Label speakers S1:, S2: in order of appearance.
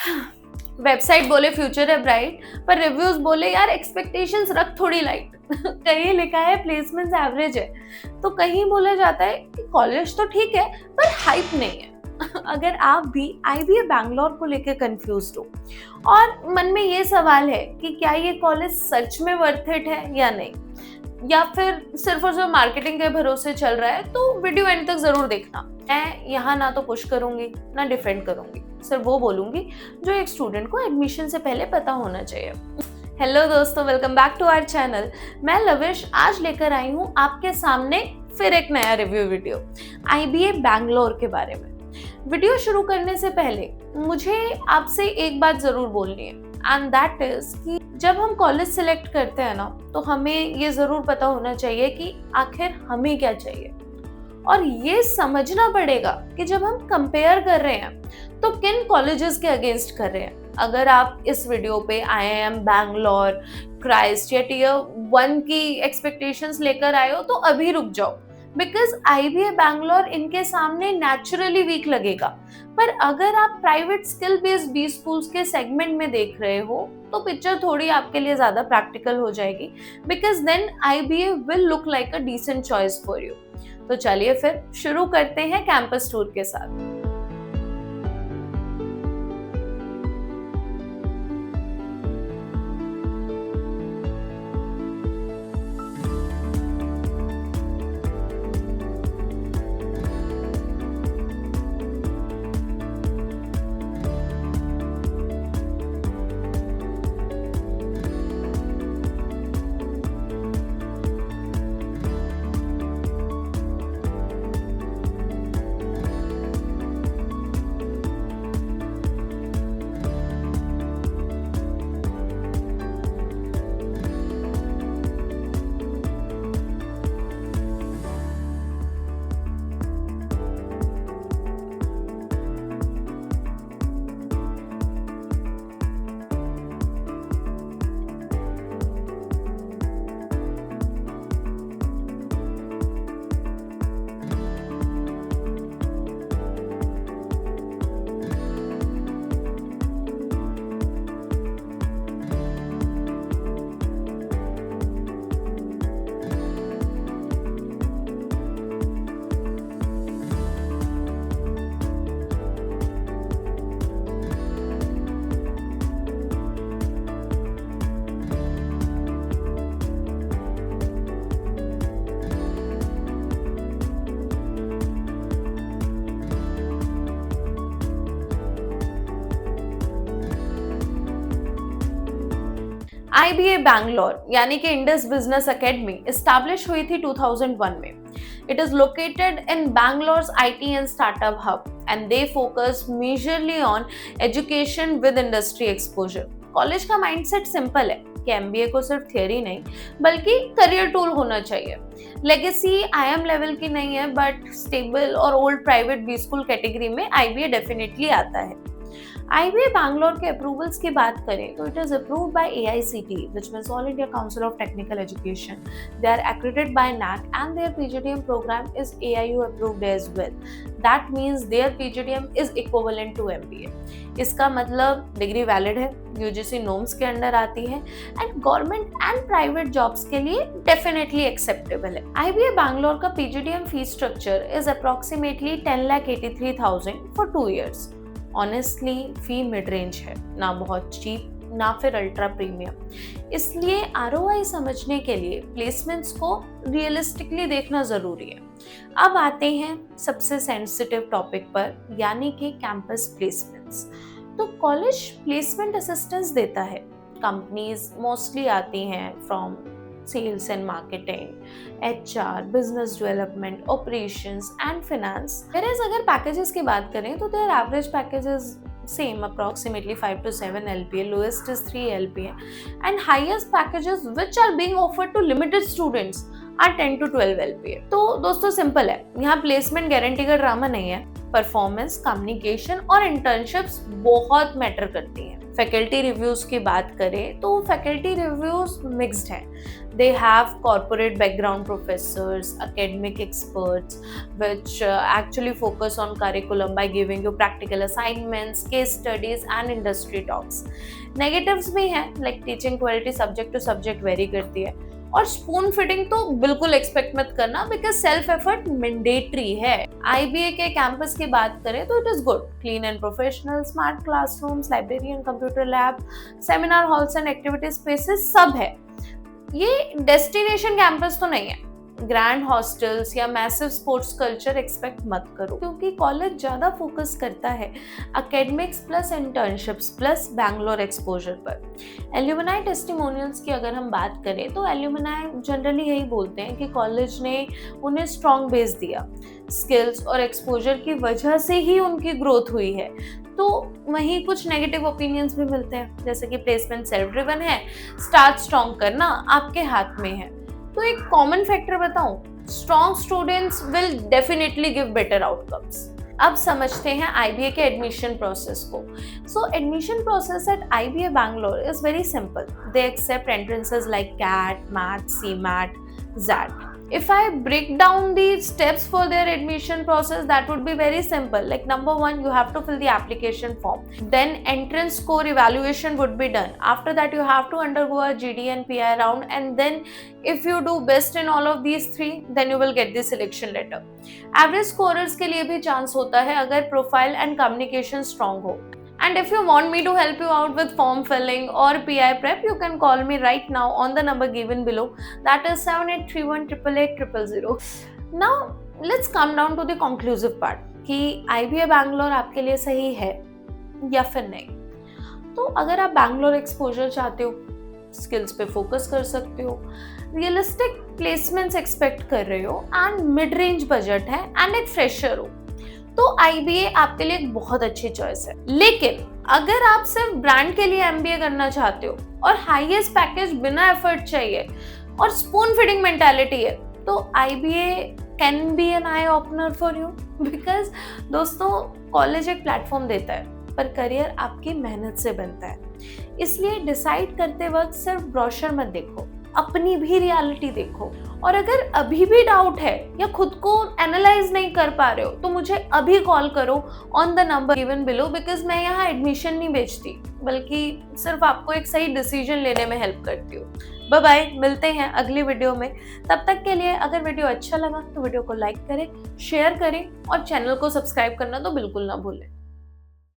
S1: Website बोले future है bright, पर रिव्यूज बोले यार एक्सपेक्टेशंस रख थोड़ी लाइट। कहीं लिखा है प्लेसमेंट्स एवरेज है, तो कहीं बोला जाता है कि कॉलेज तो ठीक है पर हाइप नहीं है। अगर आप भी आईबीए बैंगलोर को लेकर कंफ्यूज हो और मन में ये सवाल है कि क्या ये कॉलेज सच में वर्थ इट है या नहीं, या फिर सिर्फ और सिर्फ मार्केटिंग के भरोसे चल रहा है, तो वीडियो एंड तक जरूर देखना। मैं यहाँ ना तो पुश करूंगी ना डिफेंड करूंगी, सिर्फ वो बोलूंगी जो एक स्टूडेंट को एडमिशन से पहले पता होना चाहिए। हेलो दोस्तों, welcome back to our channel. मैं लविश आज लेकर आई हूँ आपके सामने फिर एक नया रिव्यू वीडियो आईबीए बैंगलोर के बारे में। वीडियो शुरू करने से पहले मुझे आपसे एक बात जरूर बोलनी है, एंड दैट इज कि जब हम कॉलेज सिलेक्ट करते हैं ना, तो हमें ये जरूर पता होना चाहिए कि आखिर हमें क्या चाहिए, और ये समझना पड़ेगा कि जब हम कंपेयर कर रहे हैं तो किन कॉलेजेस के अगेंस्ट कर रहे हैं। अगर आप इस वीडियो पे आईआईएम बैंगलोर, क्राइस्ट या टियर 1 की एक्सपेक्टेशंस लेकर आए हो तो अभी रुक जाओ, बिकॉज आईबीए बैंगलोर इनके सामने नेचुरली वीक लगेगा। पर अगर आप private skill based B schools के सेगमेंट में देख रहे हो तो पिक्चर थोड़ी आपके लिए ज्यादा प्रैक्टिकल हो जाएगी, because then IBA will look like a decent choice for you. तो चलिए फिर शुरू करते हैं कैंपस टूर के साथ। आईबीए बैंगलोर यानी कि इंडस बिजनेस एकेडमी एस्टैब्लिश हुई थी 2001 में। It is located in Bangalore's IT and startup hub, and they focus majorly on education with industry exposure. College का माइंडसेट सिंपल है कि एमबीए को सिर्फ थियरी नहीं बल्कि करियर टूल होना चाहिए। लेगेसी आईएम लेवल की नहीं है, बट स्टेबल और old private B school category में आईबीए डेफिनेटली आता है। आईबीए बैंगलोर के अप्रूवल्स की बात करें तो it is approved by AICTE, which means All India Council of Technical Education. They are accredited by NAC and their PGDM program is AIU approved as well. That means their PGDM is equivalent to MBA. इसका मतलब degree valid है, UGC norms के under आती है, and government and private jobs के लिए definitely acceptable है। IBA Bangalore का PGDM fee structure is approximately 10,83,000 for 2 years. Honestly fee mid range है, ना बहुत चीप ना फिर अल्ट्रा प्रीमियम। इसलिए आरओआई समझने के लिए प्लेसमेंट्स को रियलिस्टिकली देखना जरूरी है। अब आते हैं सबसे सेंसिटिव टॉपिक पर, यानी कि कैंपस प्लेसमेंट्स। तो कॉलेज प्लेसमेंट असिस्टेंस देता है। कंपनीज मोस्टली आती हैं from sales and marketing, HR, business development, operations and finance. Whereas अगर पैकेजेस की बात करें तो their average packages same, approximately 5 to 7 LPA, lowest is 3 LPA, and highest packages which are being offered to limited students are 10 to 12 LPA। तो दोस्तों simple है, यहाँ placement guarantee का ड्रामा नहीं है। परफॉर्मेंस, कम्युनिकेशन और इंटर्नशिप्स बहुत मैटर करती हैं। फैकल्टी रिव्यूज की बात करें तो फैकल्टी रिव्यूज मिक्स्ड हैं। They have corporate background professors, academic experts which actually focus on curriculum by giving you practical assignments, case studies and industry talks. Negatives भी हैं, like teaching quality subject to subject vary करती है, और spoon fitting तो बिल्कुल expect मत करना because self effort mandatory है। आईबीए के कैंपस की बात करें तो it is good, clean and professional, smart classrooms, library and computer lab, seminar halls and activity spaces सब है। ये डेस्टिनेशन कैंपस तो नहीं है। ग्रैंड हॉस्टल्स या मैसिव स्पोर्ट्स कल्चर एक्सपेक्ट मत करो, क्योंकि कॉलेज ज़्यादा फोकस करता है academics plus internships plus Bangalore exposure पर। एल्यूमिनाई टेस्टिमोनियल्स की अगर हम बात करें तो एल्यूमिनाई जनरली यही बोलते हैं कि कॉलेज ने उन्हें स्ट्रॉन्ग बेस दिया, स्किल्स और एक्सपोजर की वजह से ही उनकी ग्रोथ हुई है। तो वहीं कुछ नेगेटिव ओपिनियंस भी मिलते हैं, जैसे कि प्लेसमेंट सेल्फ ड्रिवन है, स्टार्ट स्ट्रॉन्ग करना आपके हाथ में है। तो एक कॉमन फैक्टर बताऊं, strong students will definitely give better outcomes. अब समझते हैं आईबीए के एडमिशन प्रोसेस को। So admission process at IBA Bangalore is very simple. They accept entrances like CAT, MAT, CMAT, XAT. If I break down the steps for their admission process, that would be very simple. Like number one, you have to fill the application form. Then entrance score evaluation would be done. After that, you have to undergo a GD and PI round. And then if you do best in all of these three, then you will get the selection letter. Average scorers के लिए भी chance होता है अगर profile and communication strong हो. And if you want me to help you out with form filling or PI prep, you can call me right now on the number given below. That is 7831888000. Now, let's come down to the conclusive part कि IBA Bangalore आपके लिए सही है या फिर नहीं। तो अगर आप बैंगलोर एक्सपोजर चाहते हो, स्किल्स पे फोकस कर सकते हो, रियलिस्टिक प्लेसमेंट्स एक्सपेक्ट कर रहे हो एंड मिड रेंज बजट है एंड एक फ्रेशर हो, तो आईबीए आपके लिए एक बहुत अच्छी चॉइस है। लेकिन अगर आप सिर्फ ब्रांड के लिए एमबीए करना चाहते हो और हाईएस्ट पैकेज बिना एफर्ट चाहिए और स्पून फीडिंग मेंटालिटी है, तो IBA can be an eye opener for you. Because दोस्तों, कॉलेज एक प्लेटफॉर्म देता है, पर करियर आपकी मेहनत से बनता है। इसलिए डिसाइड करते वक्त सिर्फ ब्रोशर मत देखो, अपनी भी रियलिटी देखो। और अगर अभी भी डाउट है या खुद को एनालाइज नहीं कर पा रहे हो, तो मुझे अभी कॉल करो on the number given below. Because मैं यहाँ एडमिशन नहीं बेचती, बल्कि सिर्फ आपको एक सही डिसीजन लेने में हेल्प करती हूँ। बाय बाय, मिलते हैं अगली वीडियो में। तब तक के लिए अगर वीडियो अच्छा लगा तो वीडियो को लाइक करें, शेयर करें और चैनल को सब्सक्राइब करना तो बिल्कुल ना भूलें।